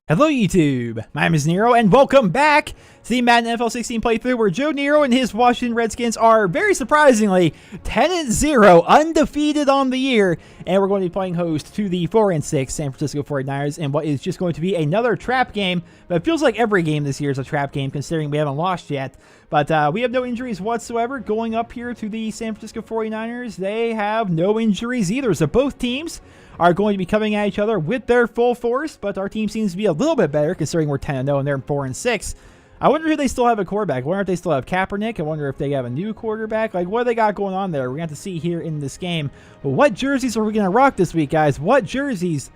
Hello YouTube, my name is Nero and welcome back to the Madden NFL 16 playthrough where Joe Nero and his Washington Redskins are very surprisingly 10-0, undefeated on the year, and we're going to be playing host to the 4-6 San Francisco 49ers in what is just going to be another trap game, but it feels like every game this year is a trap game considering we haven't lost yet, but we have no injuries whatsoever going up here to the San Francisco 49ers. They have no injuries either, so both teams are going to be coming at each other with their full force, but our team seems to be a little bit better considering we're 10-0 and they're 4-6. I wonder if they still have a quarterback. I wonder if they still have Kaepernick. I wonder if they have a new quarterback. Like, what do they got going on there? We're going to have to see here in this game. But what jerseys are we going to rock this week, guys? What jerseys?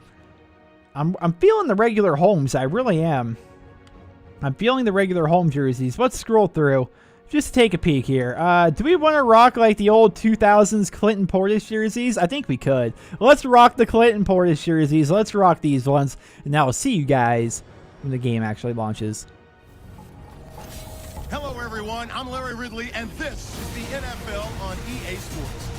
I'm feeling the regular homes. I really am. I'm feeling the regular home jerseys. Let's scroll through. Just take a peek here. Do we want to rock like the old 2000s Clinton Portis jerseys? I think we could. Let's rock the Clinton Portis jerseys. Let's rock these ones. And now I'll see you guys when the game actually launches. Hello everyone, I'm Larry Ridley and this is the NFL on EA Sports.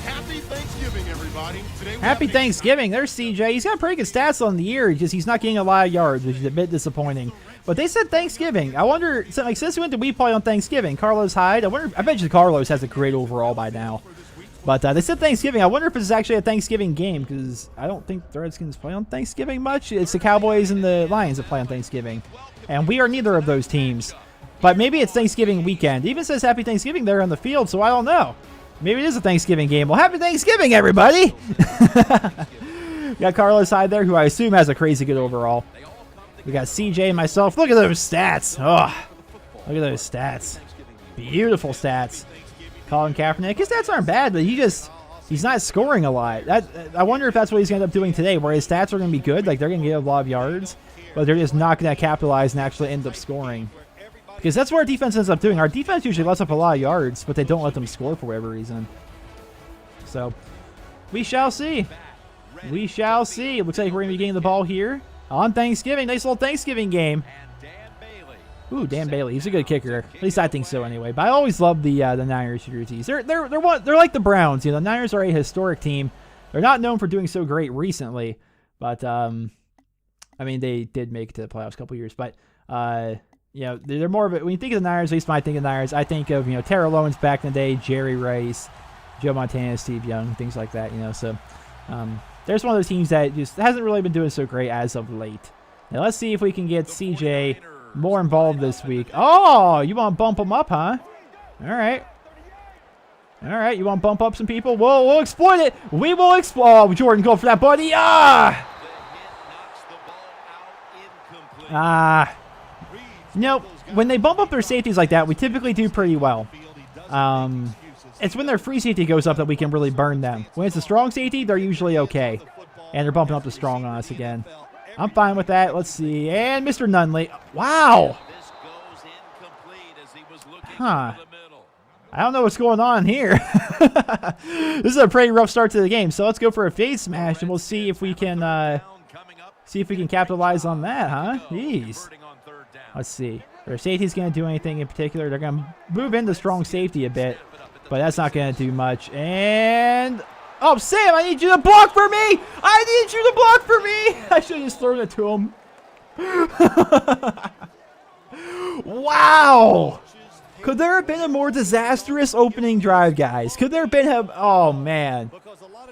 Happy Thanksgiving everybody. Happy Thanksgiving. There's CJ. He's got pretty good stats on the year. Just he's not getting a lot of yards, which is a bit disappointing. But they said Thanksgiving. I wonder, so like since when did we play on Thanksgiving? Carlos Hyde. I bet you Carlos has a great overall by now. But they said Thanksgiving. I wonder if it's actually a Thanksgiving game because I don't think the Redskins play on Thanksgiving much. It's the Cowboys and the Lions that play on Thanksgiving. And we are neither of those teams. But maybe it's Thanksgiving weekend. It even says Happy Thanksgiving there on the field, so I don't know. Maybe it is a Thanksgiving game. Well, Happy Thanksgiving, everybody! Got Carlos Hyde there, who I assume has a crazy good overall. We got CJ and myself. Look at those stats. Oh, look at those stats. Beautiful stats. Colin Kaepernick. His stats aren't bad, but he's not scoring a lot. I wonder if that's what he's going to end up doing today, where his stats are going to be good. Like, they're going to get a lot of yards, but they're just not going to capitalize and actually end up scoring. Because that's what our defense ends up doing. Our defense usually lets up a lot of yards, but they don't let them score for whatever reason. So, we shall see. We shall see. It looks like we're going to be getting the ball here on Thanksgiving. Nice little Thanksgiving game. Ooh, Dan Bailey. He's a good kicker. At least I think so anyway. But I always love the Niners jerseys. They're like the Browns. You know, the Niners are a historic team. They're not known for doing so great recently. But, I mean, they did make it to the playoffs a couple years. But, you know, they're more of it. When you think of the Niners, at least when I think of the Niners, I think of, you know, Terrell Owens back in the day, Jerry Rice, Joe Montana, Steve Young, things like that, you know. So, there's one of those teams that just hasn't really been doing so great as of late. Now, let's see if we can get CJ more involved this week. Oh, you want to bump him up, huh? All right. All right, you want to bump up some people? We'll exploit it. We will exploit. Oh, Jordan, go for that, buddy. Nope. When they bump up their safeties like that, we typically do pretty well. It's when their free safety goes up that we can really burn them. When it's a strong safety, they're usually okay. And they're bumping up the strong on us again. I'm fine with that. Let's see. And Mr. Nunley. Wow. Huh. I don't know what's going on here. This is a pretty rough start to the game. So let's go for a fade smash, and we'll see if we can capitalize on that, huh? Jeez. Let's see. Their safety's going to do anything in particular. They're going to move into strong safety a bit, but that's not going to do much. And oh, Sam, I need you to block for me. I need you to block for me. I should have just thrown it to him. Wow. Could there have been a more disastrous opening drive, guys? Could there have been oh, man.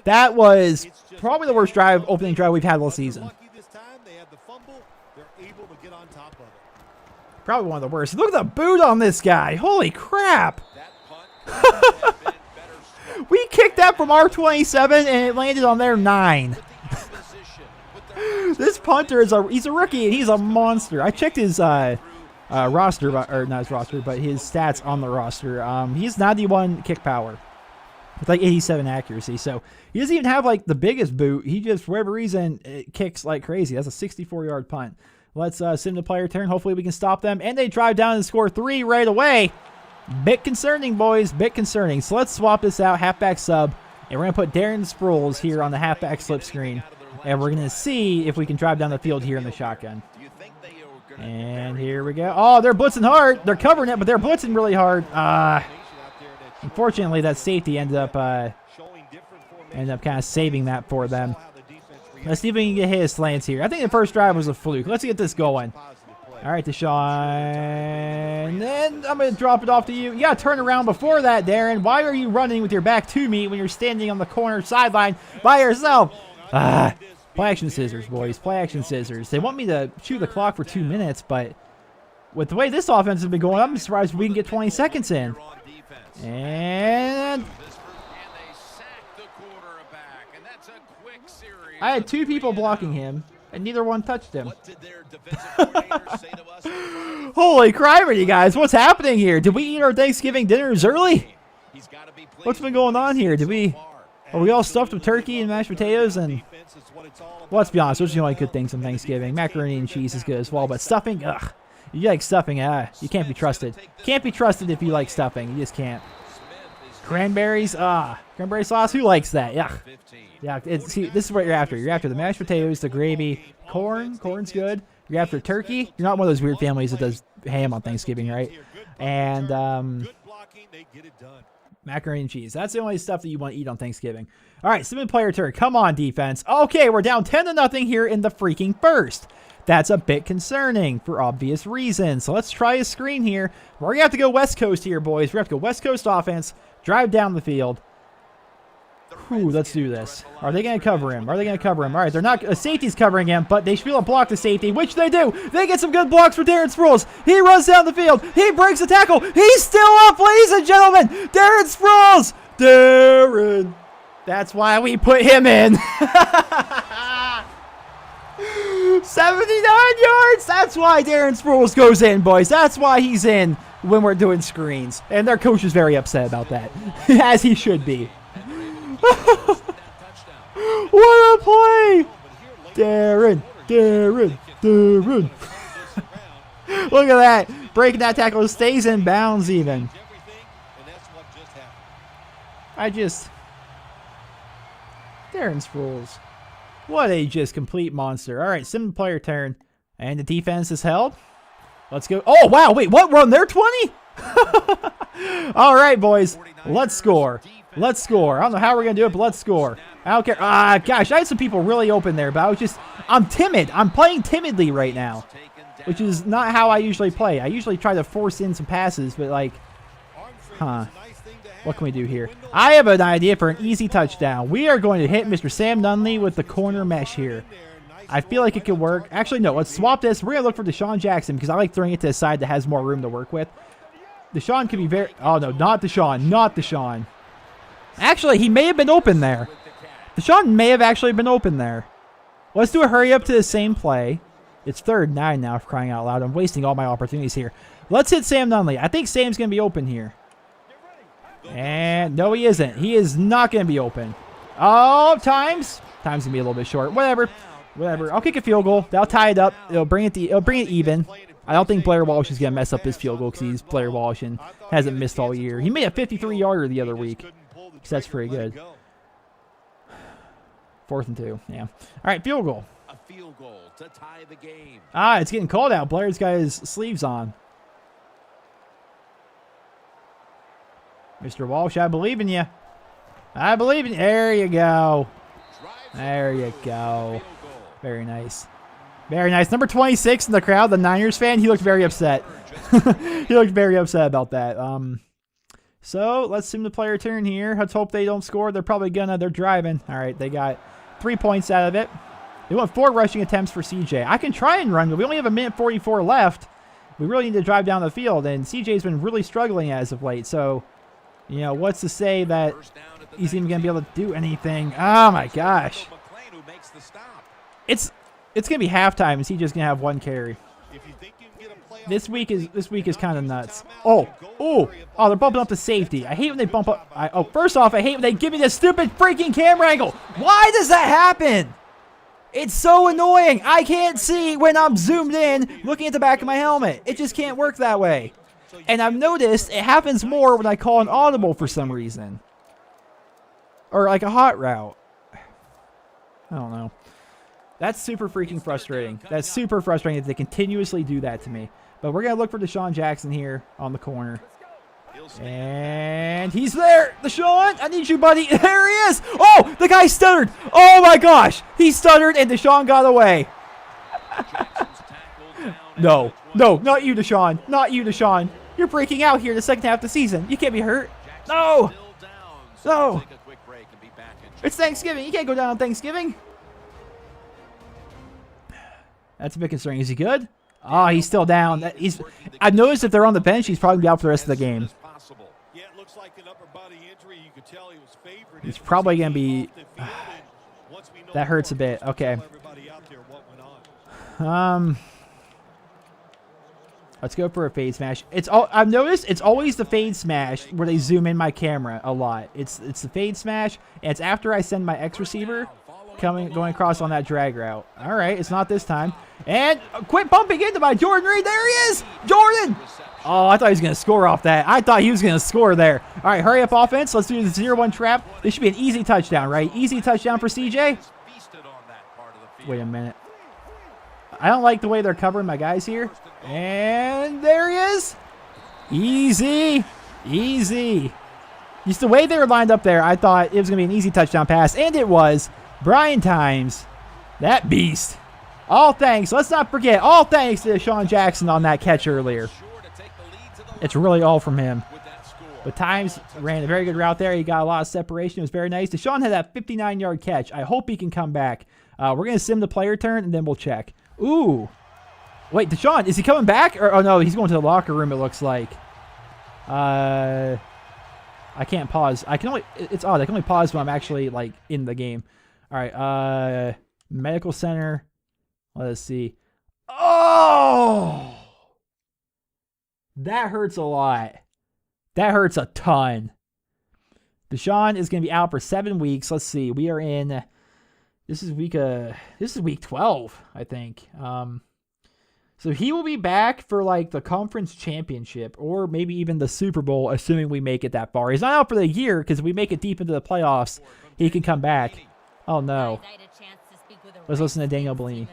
That was probably the worst opening drive we've had all season. Probably one of the worst. Look at the boot on this guy. Holy crap. We kicked that from our 27 and it landed on their 9. This punter he's a rookie and he's a monster. I checked his roster, or not his roster, but his stats on the roster. He's 91 kick power with like 87 accuracy. So he doesn't even have like the biggest boot. He just, for whatever reason, it kicks like crazy. That's a 64-yard punt. Let's sim the player turn. Hopefully we can stop them. And they drive down and score 3 right away. Bit concerning, boys. Bit concerning. So let's swap this out. Halfback sub. And we're going to put Darren Sproles here on the halfback slip screen. And we're going to see if we can drive down the field here in the shotgun. And here we go. Oh, they're blitzing hard. They're covering it, but they're blitzing really hard. Unfortunately, that safety ended up kind of saving that for them. Let's see if we can get his slants here. I think the first drive was a fluke. Let's get this going. All right, Deshaun. And then I'm going to drop it off to you. You got to turn around before that, Darren. Why are you running with your back to me when you're standing on the corner sideline by yourself? Play action scissors, boys. Play action scissors. They want me to shoot the clock for 2 minutes, but with the way this offense has been going, I'm surprised we can get 20 seconds in. And I had 2 people blocking him, and neither one touched him. Holy crap, you guys. What's happening here? Did we eat our Thanksgiving dinners early? What's been going on here? Are we all stuffed with turkey and mashed potatoes? And well, let's be honest, those are the only good things on Thanksgiving. Macaroni and cheese is good as well, but stuffing, ugh. You like stuffing, you can't be trusted. Can't be trusted if you like stuffing. You just can't. Cranberries, cranberry sauce, who likes that? Yeah. Yeah, see, this is what you're after. You're after the mashed potatoes, the gravy, corn's good. You're after turkey. You're not one of those weird families that does ham on Thanksgiving, right? And macaroni and cheese. That's the only stuff that you want to eat on Thanksgiving. All right, 7-player turn. Come on, defense. Okay, we're down 10-0 here in the freaking first. That's a bit concerning for obvious reasons. So let's try a screen here. We're going to have to go West Coast here, boys. We're going to have to go West Coast offense, drive down the field. Whew, let's do this. Are they going to cover him? Are they going to cover him? All right, they're not. Safety's covering him, but they should be able to block the safety, which they do. They get some good blocks for Darren Sproles. He runs down the field. He breaks the tackle. He's still up, ladies and gentlemen. Darren Sproles. Darren. That's why we put him in. 79 yards. That's why Darren Sproles goes in, boys. That's why he's in when we're doing screens. And their coach is very upset about that, as he should be. What a play! Darren. Look at that. Breaking that tackle, stays in bounds even. Darren Sproles. What a just complete monster. All right, 7-player turn. And the defense is held. Let's go. Oh, wow. Wait, what run? They're 20? All right, boys. Let's score. Let's score. I don't know how we're going to do it, but let's score. I don't care. Gosh, I had some people really open there, but I'm timid. I'm playing timidly right now, which is not how I usually play. I usually try to force in some passes, but what can we do here? I have an idea for an easy touchdown. We are going to hit Mr. Sam Nunley with the corner mesh here. I feel like it could work. Actually, no. Let's swap this. We're going to look for Deshaun Jackson because I like throwing it to the side that has more room to work with. Deshaun could be very... Oh, no. Not Deshaun. Not Deshaun. Actually, he may have been open there. Deshaun may have actually been open there. Let's do a hurry up to the same play. It's 3rd and 9 now, for crying out loud. I'm wasting all my opportunities here. Let's hit Sam Nunley. I think Sam's going to be open here. And no, he isn't. He is not going to be open. Oh, time's going to be a little bit short. Whatever. I'll kick a field goal. That'll tie it up. It'll bring it even. I don't think Blair Walsh is going to mess up his field goal because he's Blair Walsh and hasn't missed all year. He made a 53-yarder the other week. So that's pretty good. 4th and 2. Yeah. All right, field goal. A field goal to tie the game. It's getting called out. Blair's got his sleeves on. Mr. Walsh, I believe in you. I believe in you. There you go. There you go. Very nice. Very nice. Number 26 in the crowd, the Niners fan, he looked very upset. He looked very upset about that. So let's assume the player turn here. Let's hope they don't score. They're probably gonna. They're driving. All right, they got 3 points out of it. They want 4 rushing attempts for CJ. I can try and run, but we only have a minute 44 left. We really need to drive down the field, and CJ's been really struggling as of late. So, you know, what's to say that he's even gonna be able to do anything? Oh my gosh! It's gonna be halftime, and CJ's gonna have 1 carry. This week is kind of nuts. Oh, they're bumping up the safety. I hate when they bump up. First off, I hate when they give me this stupid freaking camera angle. Why does that happen? It's so annoying. I can't see when I'm zoomed in looking at the back of my helmet. It just can't work that way. And I've noticed it happens more when I call an audible for some reason. Or like a hot route. I don't know. That's super freaking frustrating. That's super frustrating that they continuously do that to me. But we're going to look for Deshaun Jackson here on the corner. And he's there. Deshaun, I need you, buddy. There he is. Oh, the guy stuttered. Oh, my gosh. He stuttered, and Deshaun got away. No, not you, Deshaun. Not you, Deshaun. You're breaking out here in the second half of the season. You can't be hurt. No. No. It's Thanksgiving. You can't go down on Thanksgiving. That's a bit concerning. Is he good? Oh, he's still down. I've noticed if they're on the bench, he's probably going to be out for the rest of the game. He's probably going to be... That hurts a bit. Okay. Let's go for a fade smash. I've noticed it's always the fade smash where they zoom in my camera a lot. It's the fade smash, and it's after I send my X receiver going across on that drag route. All right, it's not this time. And quit bumping into my Jordan Reed. There he is, Jordan. Oh, I thought he was going to score off that. I thought he was going to score there. All right, hurry up offense. Let's do the 0-1 trap. This should be an easy touchdown, right? Easy touchdown for CJ. Wait a minute. I don't like the way they're covering my guys here. And there he is. Easy. Easy. Just the way they were lined up there, I thought it was going to be an easy touchdown pass. And it was. Brian Times. That beast. All thanks. Let's not forget. All thanks to Deshaun Jackson on that catch earlier. It's really all from him. But Times ran a very good route there. He got a lot of separation. It was very nice. Deshaun had that 59-yard catch. I hope he can come back. We're going to sim the player turn, and then we'll check. Ooh. Wait, Deshaun, is he coming back? Or, oh, no, he's going to the locker room, it looks like. I can't pause. It's odd. I can only pause when I'm actually, like, in the game. All right, medical center. Let's see. Oh! That hurts a lot. That hurts a ton. Deshaun is going to be out for 7 weeks. Let's see. We are in... This is week 12, I think. So he will be back for like the conference championship or maybe even the Super Bowl, assuming we make it that far. He's not out for the year because if we make it deep into the playoffs, he can come back. Oh no. Let's listen to Daniel Bellini.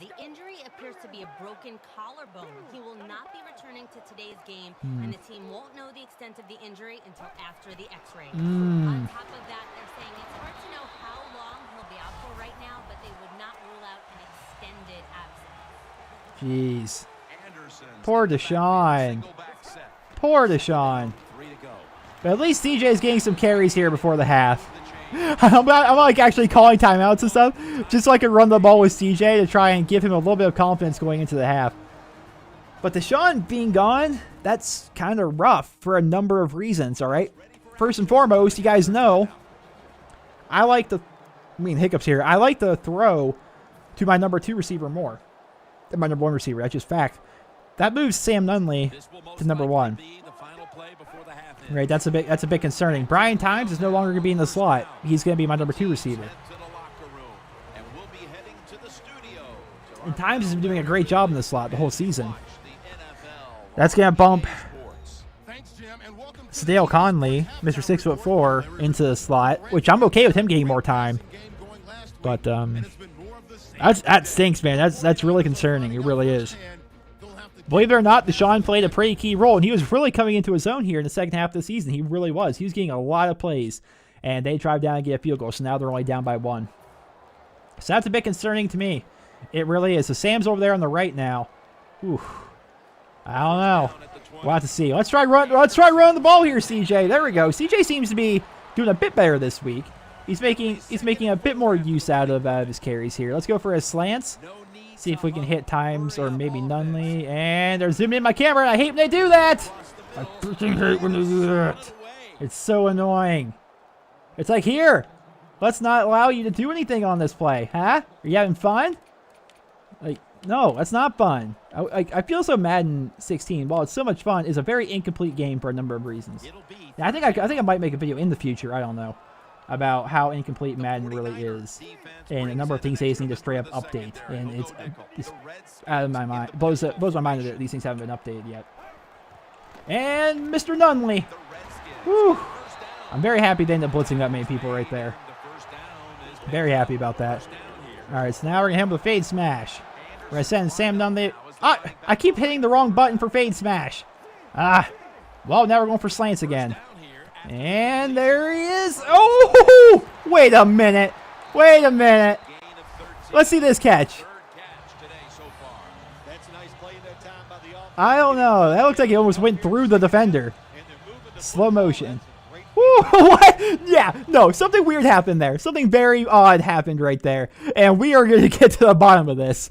The injury appears to be a broken collarbone. He will not be returning to today's game, and the team won't know the extent of the injury until after the X-ray. On top of that, they're saying it's hard to know how long he'll be out for right now, but they would not rule out an extended absence. Jeez. Poor Deshaun. Poor Deshaun. But at least CJ is getting some carries here before the half. I'm like actually calling timeouts and stuff just so I can run the ball with CJ to try and give him a little bit of confidence going into the half. But Deshaun being gone, that's kind of rough for a number of reasons, all right? First and foremost, you guys know, hiccups here. I like to throw to my number 2 receiver more than my number 1 receiver. That's just fact. That moves Sam Nunley to number 1. Right, that's a bit concerning. Brian Times is no longer going to be in the slot. He's going to be my number 2 receiver. And Times has been doing a great job in the slot the whole season. That's going to bump Sadale Conley, Mr. 6'4", into the slot, which I'm okay with him getting more time. But that stinks, man. That's really concerning. It really is. Believe it or not, Deshaun played a pretty key role, and he was really coming into his own here in the second half of the season. He really was. He was getting a lot of plays, and they drive down and get a field goal, so now they're only down by 1. So that's a bit concerning to me. It really is. So Sam's over there on the right now. Ooh. I don't know. We'll have to see. Let's try running the ball here, CJ. There we go. CJ seems to be doing a bit better this week. He's making a bit more use out of his carries here. Let's go for his slants. See if we can hit Times or maybe Nunley. And they're zooming in my camera, and I hate when they do that. I freaking hate when they do that. It's so annoying. It's like, here, let's not allow you to do anything on this play. Huh? Are you having fun? Like, no, that's not fun. I feel so Madden 16, while it's so much fun, is a very incomplete game for a number of reasons. Now, I think I might make a video in the future. I don't know. About how incomplete Madden really is, and a number of things they just need to straight up update, and it's out of my mind. Blows my mind that these things haven't been updated yet. And Mr. Nunley, whew. I'm very happy they ended up blitzing that many people right there. Very happy about that. All right, so now we're gonna handle the fade smash. We're gonna send Sam Nunley. I keep hitting the wrong button for fade smash. Well, now we're going for slants again. And there he is. Oh, wait a minute. Wait a minute. Let's see this catch. I don't know. That looks like it almost went through the defender. Slow motion. Woo, what? Yeah, no, something weird happened there. Something very odd happened right there. And we are going to get to the bottom of this.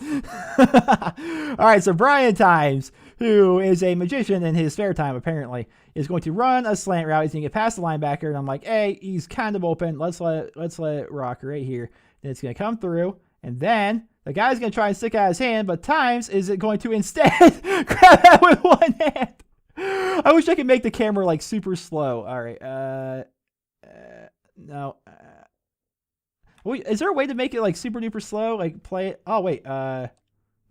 All right, so Brian Times, who is a magician in his spare time, apparently, is going to run a slant route. He's going to get past the linebacker, and I'm like, hey, he's kind of open. Let's let it rock right here. And it's going to come through, and then the guy's going to try and stick out his hand, but Times is going to instead grab that with one hand. I wish I could make the camera like super slow. All right. No. Wait, is there a way to make it like super duper slow? Like play it. Oh, wait. No,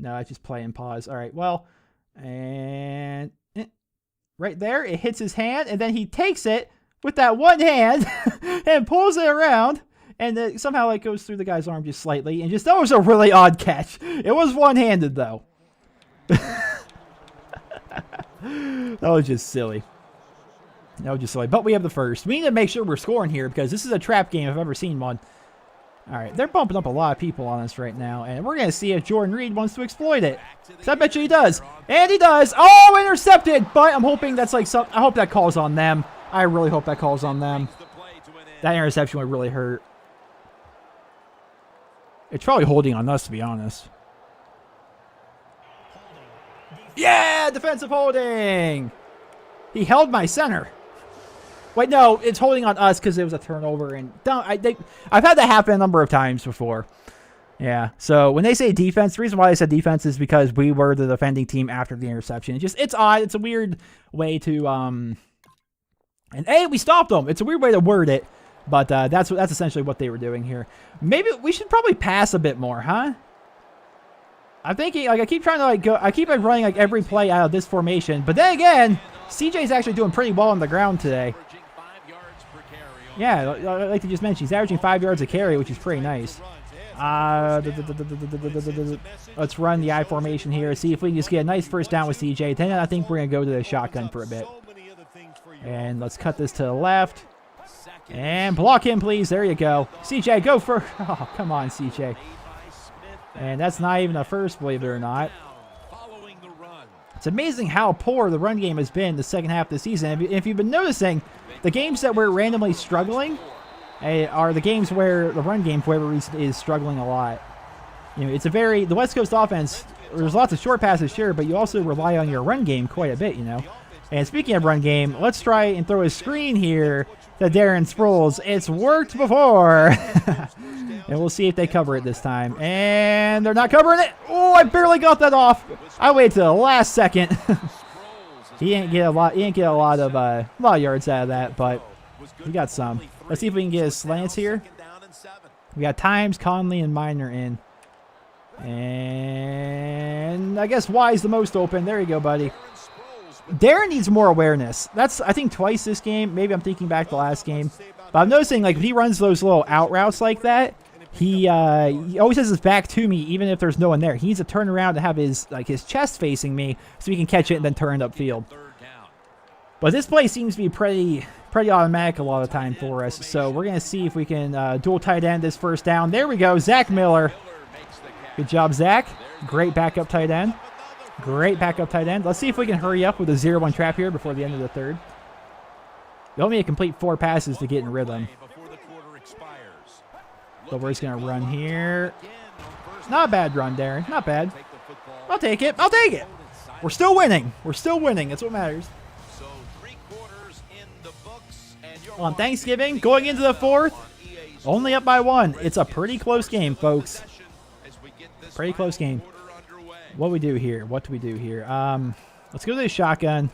I just play and pause. All right. Well, and right there, it hits his hand, and then he takes it with that one hand and pulls it around. And it somehow like goes through the guy's arm just slightly. And just, that was a really odd catch. It was one-handed though. That was just silly. That was just silly. But we have the first. We need to make sure we're scoring here because this is a trap game if I've ever seen one. All right, they're bumping up a lot of people on us right now. And we're going to see if Jordan Reed wants to exploit it. Because I bet you he does. And he does. Oh, intercepted. But I'm hoping that's like some. I hope that calls on them. I really hope that calls on them. That interception would really hurt. It's probably holding on us, to be honest. Yeah, defensive holding. He held my center. Wait, no, it's holding on us because it was a turnover. And I've had that happen a number of times before. Yeah, so when they say defense, the reason why they said defense is because we were the defending team after the interception. It's odd. It's a weird way to and hey, we stopped them. It's a weird way to word it. But that's essentially what they were doing here. Maybe we should probably pass a bit more, huh? I'm thinking, like, I keep trying to, like, go, I keep, like, running, like, every play out of this formation. But then again, CJ's actually doing pretty well on the ground today. Yeah, I like to just mention, he's averaging 5 yards a carry, which is pretty nice. Let's run the I formation here, see if we can just get a nice first down with CJ. Then I think we're going to go to the shotgun for a bit. And let's cut this to the left. And block him, please. There you go. CJ, go for... Oh, come on, CJ. And that's not even a first, believe it or not. It's amazing how poor the run game has been the second half of the season. If you've been noticing, the games that we're randomly struggling are the games where the run game, for whatever reason, is struggling a lot. You know, it's a very... The West Coast offense, there's lots of short passes, sure, but you also rely on your run game quite a bit, you know. And speaking of run game, let's try and throw a screen here to Darren Sproles. It's worked before. And we'll see if they cover it this time. And they're not covering it. Oh, I barely got that off. I waited to the last second. He didn't get a lot. He didn't get a lot of yards out of that, but he got some. Let's see if we can get his slants here. We got Times, Conley, and Minor in. And I guess Y's the most open. There you go, buddy. Darren needs more awareness. That's, I think, twice this game. Maybe I'm thinking back to the last game. But I'm noticing, like, if he runs those little out routes like that, he always has his back to me, even if there's no one there. He needs to turn around to have his chest facing me so he can catch it and then turn it upfield. But this play seems to be pretty automatic a lot of the time for us. So we're going to see if we can dual tight end this first down. There we go. Zach Miller. Good job, Zach. Great backup tight end. Great backup tight end. Let's see if we can hurry up with a 0-1 trap here before the end of the third. You only need to complete 4 passes to get in rhythm. So we're just going to run here. Not a bad run, Darren. Not bad. I'll take it. I'll take it. We're still winning. We're still winning. That's what matters. On Thanksgiving, going into the 4th, only up by 1. It's a pretty close game, folks. Pretty close game. What do we do here? What do we do here? Let's go to the shotgun.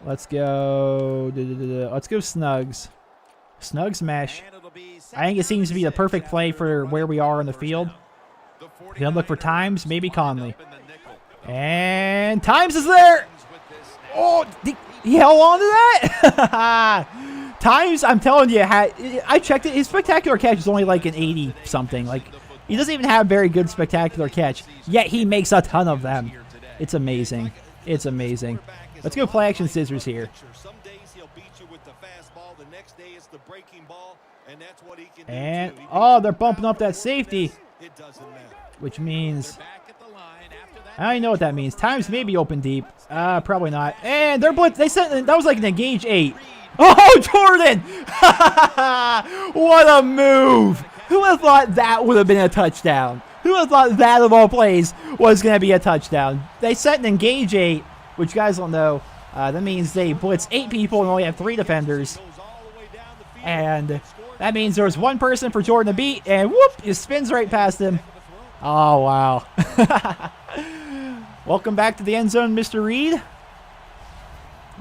Let's go. Let's go Snugs. Snugs mesh. I think it seems to be the perfect play for where we are on the field. Gonna look for Times, maybe Conley. And Times is there. Oh, he held on to that. Times, I'm telling you, I checked it. His spectacular catch is only like an 80-something. Like, he doesn't even have very good spectacular catch, yet he makes a ton of them. It's amazing. It's amazing. Let's go play action scissors here. Some days he'll beat you with the fastball. The next day it's the breaking ball, and that's what he can do. And, oh, they're bumping up that safety, It doesn't matter. which means, I don't even know what that means. Times may be open deep. Probably not. And they're blitz. They sent, that was like an engage 8. Oh, Jordan! What a move! Who would have thought that would have been a touchdown? Who would have thought that of all plays was going to be a touchdown? They set an engage 8, which you guys don't know. That means they blitz 8 people and only have 3 defenders. And that means there was 1 person for Jordan to beat, and whoop, it spins right past him. Oh, wow. Welcome back to the end zone, Mr. Reed.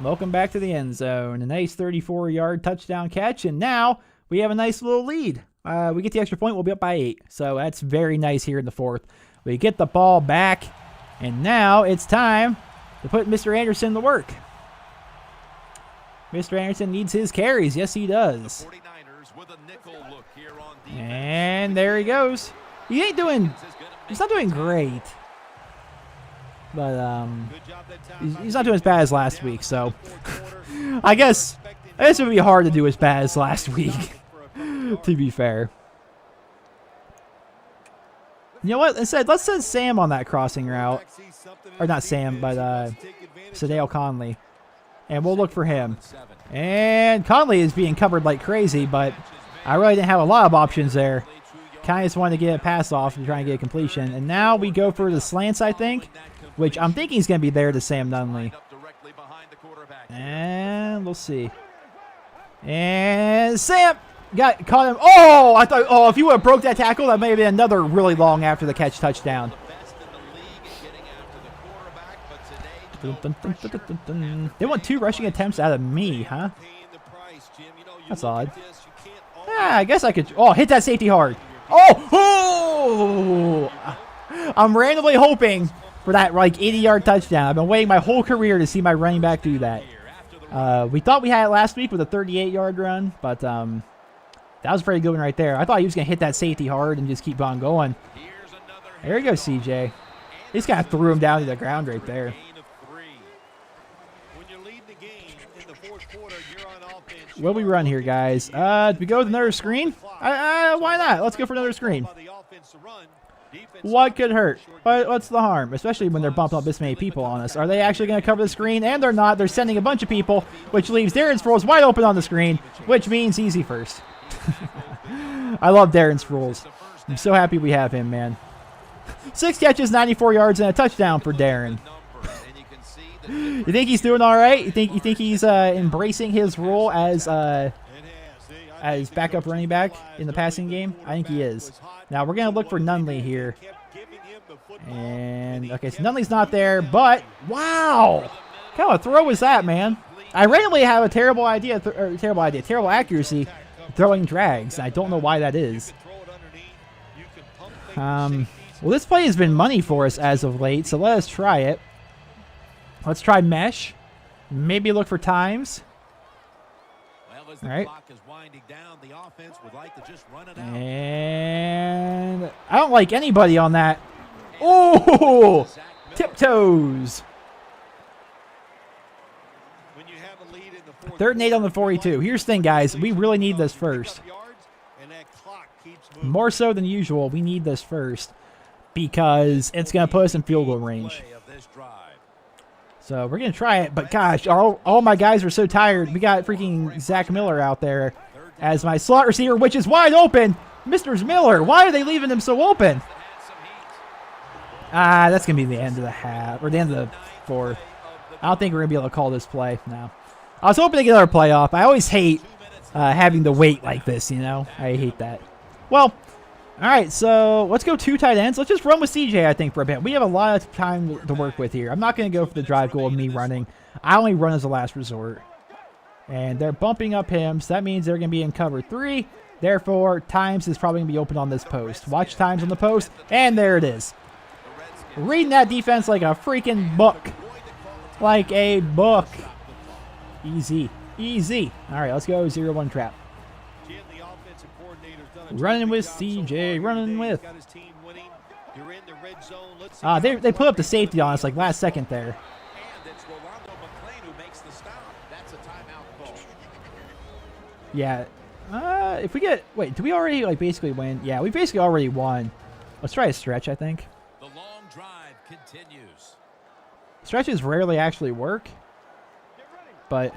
Welcome back to the end zone. A nice 34-yard touchdown catch, and now we have a nice little lead. We get the extra point, we'll be up by 8. So that's very nice here in the 4th. We get the ball back, and now it's time to put Mr. Anderson to work. Mr. Anderson needs his carries. Yes, he does. And there he goes. He's not doing great. But he's not doing as bad as last week, so I guess it would be hard to do as bad as last week, to be fair. You know what? Instead, let's send Sam on that crossing route. Or not Sam, but Sadale Conley. And we'll look for him. And Conley is being covered like crazy, but I really didn't have a lot of options there. Kind of just wanted to get a pass off and try and get a completion. And now we go for the slants, I think, which I'm thinking is going to be there to Sam Nunley. And we'll see. And Sam caught him. Oh, I thought, oh, if you would have broke that tackle, that may have been another really long after the catch touchdown. They want 2 rushing attempts out of me, huh? That's odd. Yeah, I guess I could. Oh, hit that safety hard. Oh! I'm randomly hoping for that like 80-yard touchdown. I've been waiting my whole career to see my running back do that. We thought we had it last week with a 38-yard run, but that was a pretty good one right there. I thought he was going to hit that safety hard and just keep on going. There you go, CJ. He just kind of threw him down to the ground right there. What do we run here, guys? Do we go with another screen? Why not? Let's go for another screen. What could hurt? What's the harm? Especially when they're bumping up this many people on us. Are they actually going to cover the screen? And they're not. They're sending a bunch of people, which leaves Darren Sproles wide open on the screen, which means easy first. I love Darren Sproles. I'm so happy we have him, man. 6 catches, 94 yards, and a touchdown for Darren. You think he's doing all right? You think he's embracing his role as backup running back in the passing game? I think he is. Now we're gonna look for Nunley here. And okay, so Nunley's not there, but wow, what kind of throw was that, man? I randomly have a terrible accuracy throwing drags. I don't know why that is. Well, this play has been money for us as of late, so let us try it. Let's try mesh. Maybe look for times. All right. And I don't like anybody on that. Oh, tiptoes. 3rd and 8 on the 42. Here's the thing, guys. We really need this first. More so than usual, we need this first because it's going to put us in field goal range. So we're going to try it, but gosh, all my guys are so tired. We got freaking Zach Miller out there as my slot receiver, which is wide open. Mr. Miller, why are they leaving him so open? That's going to be the end of the half, or the end of the 4th. I don't think we're going to be able to call this play now. I was hoping to get another play off. I always hate having to wait like this, you know? I hate that. Well, all right, so let's go 2 tight ends. Let's just run with CJ, I think, for a bit. We have a lot of time to work with here. I'm not going to go for the drive goal of me running. I only run as a last resort. And they're bumping up him, so that means they're going to be in cover 3. Therefore, Times is probably going to be open on this post. Watch Times on the post, and there it is. Reading that defense like a freaking book. Like a book. Easy. Easy. All right, let's go 0-1 trap. Running with CJ, running with. They put up the safety on us like last second there. Yeah. If we get... Wait, do we already, like, basically win? Yeah, we basically already won. Let's try a stretch, I think. The long drive continues. Stretches rarely actually work, but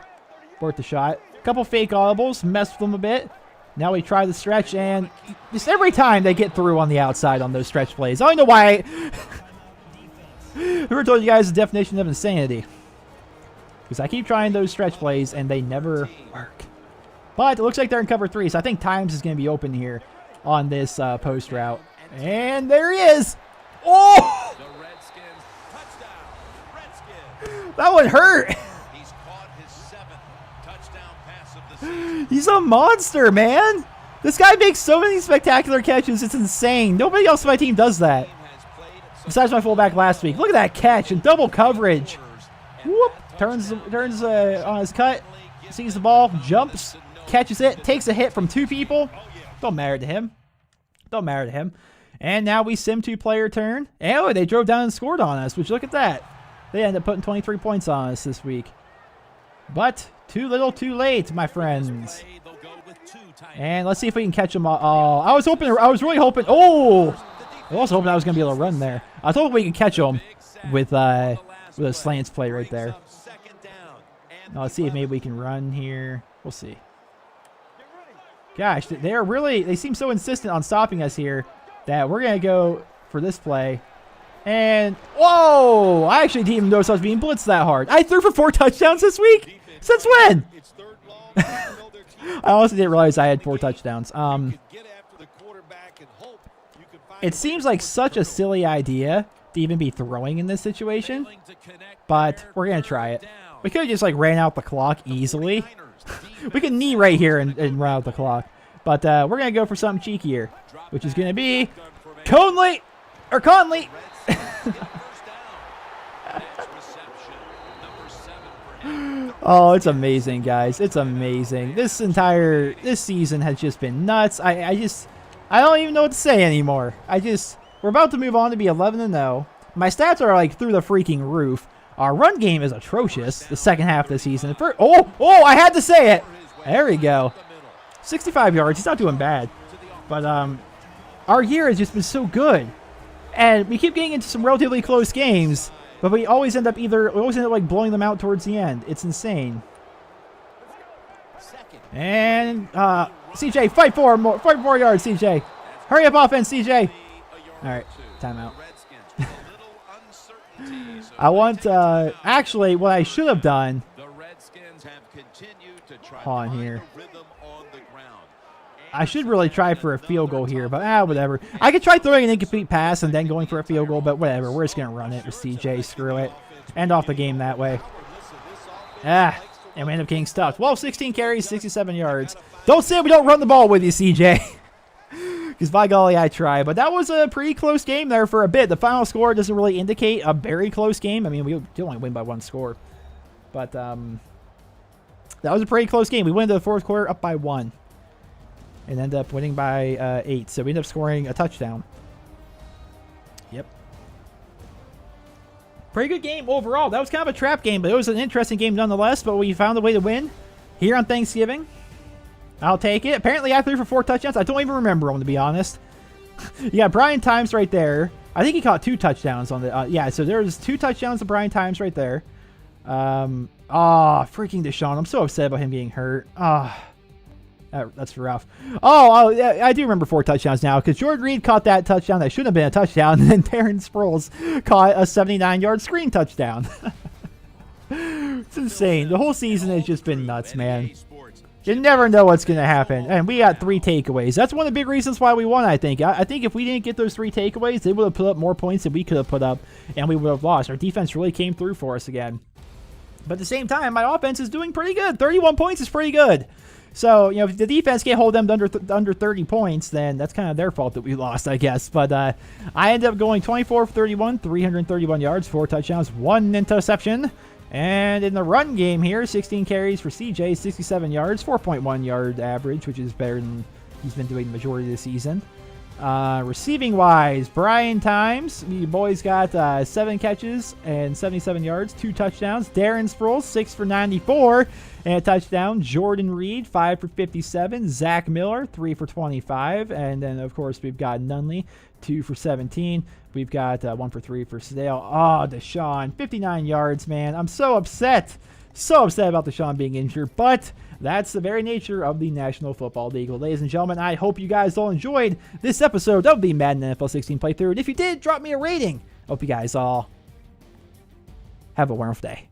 worth the shot. Couple fake audibles, messed with them a bit. Now we try the stretch, and just every time they get through on the outside on those stretch plays. I don't know why. Whoever told you guys the definition of insanity? Because I keep trying those stretch plays, and they never work. But it looks like they're in cover 3, so I think Times is going to be open here on this post route. And there he is. Oh! The Redskins touchdown. Redskins. That one hurt. He's caught his 7th touchdown pass of the season. He's a monster, man. This guy makes so many spectacular catches. It's insane. Nobody else on my team does that. Besides my fullback last week. Look at that catch in double coverage. Whoop. Turns on his cut. Sees the ball. Jumps. Catches it. Takes a hit from 2 people. Don't matter to him. Don't matter to him. And now we sim 2-player turn. And oh, they drove down and scored on us, which look at that. They ended up putting 23 points on us this week. But too little too late, my friends. And let's see if we can catch them all. Oh, I was really hoping. Oh, I was hoping I was going to be able to run there. I was hoping we could catch them with a slants play right there. Now, let's see if maybe we can run here. We'll see. Gosh, they seem so insistent on stopping us here that we're going to go for this play. And, whoa! I actually didn't even notice I was being blitzed that hard. I threw for 4 touchdowns this week? Since when? I honestly didn't realize I had 4 touchdowns. It seems like such a silly idea to even be throwing in this situation, but we're going to try it. We could have just, like, ran out the clock easily. We can knee right here and run out the clock. But we're going to go for something cheekier, which is going to be Conley. Oh, it's amazing, guys. It's amazing. This season has just been nuts. I don't even know what to say anymore. We're about to move on to be 11-0. My stats are like through the freaking roof. Our run game is atrocious the second half of the season. I had to say it. There we go. 65 yards. He's not doing bad. But our year has just been so good. And we keep getting into some relatively close games, but we always end up like blowing them out towards the end. It's insane. And CJ, fight for more yards, CJ. Hurry up offense, CJ. All right, timeout. I want, actually, what I should have done, hold on here. I should really try for a field goal here, but whatever. I could try throwing an incomplete pass and then going for a field goal, but whatever. We're just going to run it with CJ. Screw it. End off the game that way. And we end up getting stuffed. Well, 16 carries, 67 yards. Don't say we don't run the ball with you, CJ. Because by golly, I try. But that was a pretty close game there for a bit. The final score doesn't really indicate a very close game. I mean, we did only win by 1 score. But that was a pretty close game. We went into the 4th quarter up by 1. And ended up winning by 8. So we ended up scoring a touchdown. Yep. Pretty good game overall. That was kind of a trap game, but it was an interesting game nonetheless. But we found a way to win here on Thanksgiving. I'll take it. Apparently, I threw for 4 touchdowns. I don't even remember them, to be honest. You got Brian Times right there. I think he caught 2 touchdowns on the... yeah, so there's 2 touchdowns to Brian Times right there. Freaking Deshaun. I'm so upset about him getting hurt. That's rough. Yeah, I do remember 4 touchdowns now because Jordan Reed caught that touchdown that shouldn't have been a touchdown, and then Darren Sproles caught a 79-yard screen touchdown. It's insane. The whole season has just been nuts, man. You never know what's going to happen. And we got 3 takeaways. That's one of the big reasons why we won, I think. I think if we didn't get those 3 takeaways, they would have put up more points than we could have put up, and we would have lost. Our defense really came through for us again. But at the same time, my offense is doing pretty good. 31 points is pretty good. So, you know, if the defense can't hold them to under 30 points, then that's kind of their fault that we lost, I guess. But I ended up going 24 for 31, 331 yards, 4 touchdowns, 1 interception. And in the run game here, 16 carries for CJ, 67 yards, 4.1 yard average, which is better than he's been doing the majority of the season. Receiving wise, Brian Times, you boys got 7 catches and 77 yards, 2 touchdowns. Darren Sproles, 6 for 94 and a touchdown. Jordan Reed, 5 for 57. Zach Miller, 3 for 25. And then, of course, we've got Nunley, 2 for 17. We've got 1 for 3 for Sedale. Oh, Deshaun, 59 yards, man. I'm so upset. So upset about Deshaun being injured, but that's the very nature of the National Football League. Well, ladies and gentlemen, I hope you guys all enjoyed this episode of the Madden NFL 16 playthrough. And if you did, drop me a rating. Hope you guys all have a wonderful day.